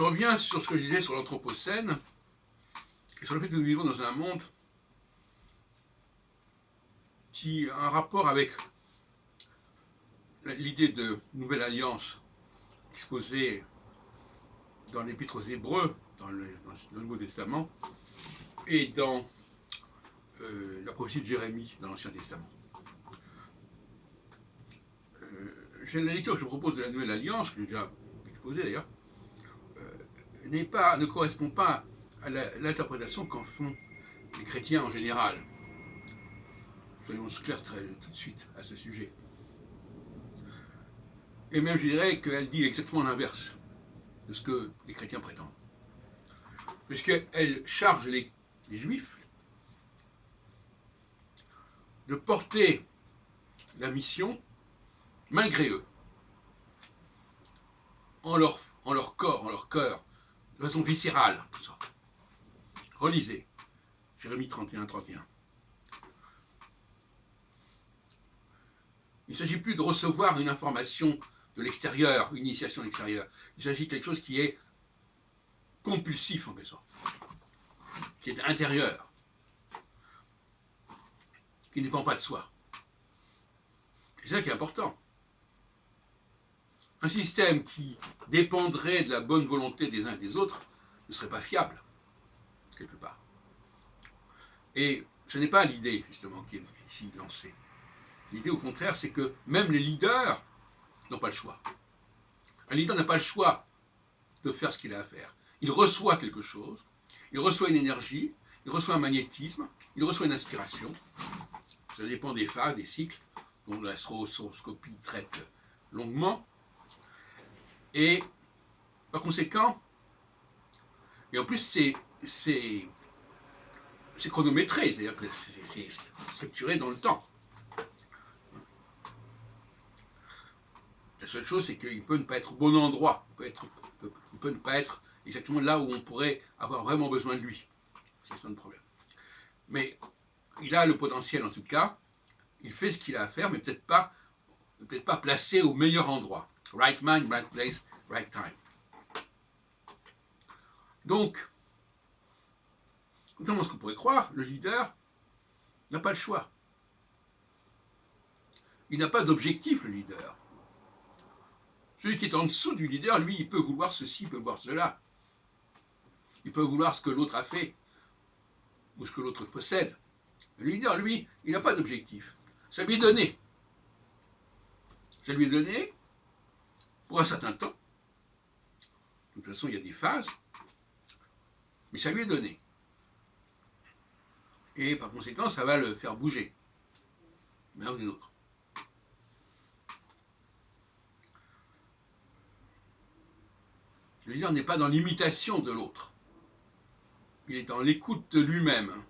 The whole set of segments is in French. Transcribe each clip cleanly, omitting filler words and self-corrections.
Je reviens sur ce que je disais sur l'Anthropocène et sur le fait que nous vivons dans un monde qui a un rapport avec l'idée de nouvelle alliance exposée dans l'Épître aux Hébreux, dans le Nouveau Testament, et dans la prophétie de Jérémie dans l'Ancien Testament. La lecture que je propose de la Nouvelle Alliance, que j'ai déjà exposée d'ailleurs, ne correspond pas à l'interprétation qu'en font les chrétiens en général. Soyons clairs tout de suite à ce sujet. Et même je dirais qu'elle dit exactement l'inverse de ce que les chrétiens prétendent. Puisqu'elle charge les juifs de porter la mission malgré eux, en leur corps, en leur cœur, de façon viscérale, tout ça. Relisez Jérémie 31, 31. Il ne s'agit plus de recevoir une information de l'extérieur, une initiation extérieure. Il s'agit de quelque chose qui est compulsif en quelque sorte, qui est intérieur, qui ne dépend pas de soi. C'est ça qui est important. Un système qui dépendrait de la bonne volonté des uns et des autres ne serait pas fiable, quelque part. Et ce n'est pas l'idée, justement, qui est ici lancée. L'idée, au contraire, c'est que même les leaders n'ont pas le choix. Un leader n'a pas le choix de faire ce qu'il a à faire. Il reçoit quelque chose, il reçoit une énergie, il reçoit un magnétisme, il reçoit une inspiration. Ça dépend des phases, des cycles, dont la stroboscopie traite longuement. Et par conséquent, et en plus c'est chronométré, c'est-à-dire que c'est structuré dans le temps. La seule chose, c'est qu'il peut ne pas être au bon endroit, il peut ne pas être exactement là où on pourrait avoir vraiment besoin de lui. C'est ça le problème. Mais il a le potentiel en tout cas, il fait ce qu'il a à faire, mais peut-être pas placé au meilleur endroit. Right man, right place, right time. Donc, contrairement à ce qu'on pourrait croire, le leader n'a pas le choix. Il n'a pas d'objectif, le leader. Celui qui est en dessous du leader, lui, il peut vouloir ceci, il peut vouloir cela. Il peut vouloir ce que l'autre a fait, ou ce que l'autre possède. Le leader, lui, il n'a pas d'objectif. Ça lui est donné. Ça lui est donné pour un certain temps. De toute façon, il y a des phases. Mais ça lui est donné. Et par conséquent, ça va le faire bouger. L'un ou l'autre. Le leader n'est pas dans l'imitation de l'autre. Il est dans l'écoute de lui-même.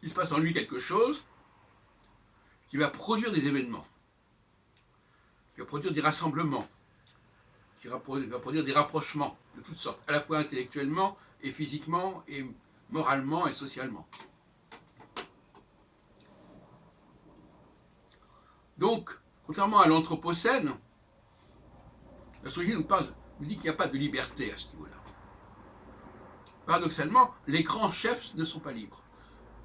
Il se passe en lui quelque chose qui va produire des événements, qui va produire des rassemblements, qui va produire des rapprochements de toutes sortes, à la fois intellectuellement et physiquement et moralement et socialement. Donc, contrairement à l'Anthropocène, la sociologie nous dit qu'il n'y a pas de liberté à ce niveau-là. Paradoxalement, les grands chefs ne sont pas libres.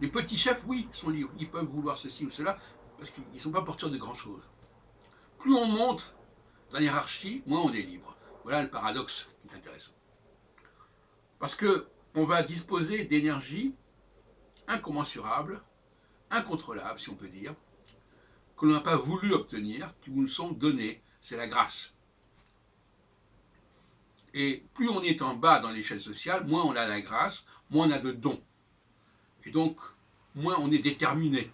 Les petits chefs, oui, sont libres. Ils peuvent vouloir ceci ou cela, parce qu'ils ne sont pas porteurs de grand-chose. Plus on monte dans la hiérarchie, moins on est libre. Voilà le paradoxe qui est intéressant. Parce qu'on va disposer d'énergie incommensurable, incontrôlable, si on peut dire, que l'on n'a pas voulu obtenir, qui nous sont données. C'est la grâce. Et plus on est en bas dans l'échelle sociale, moins on a la grâce, moins on a de dons. Et donc, moins on est déterminé.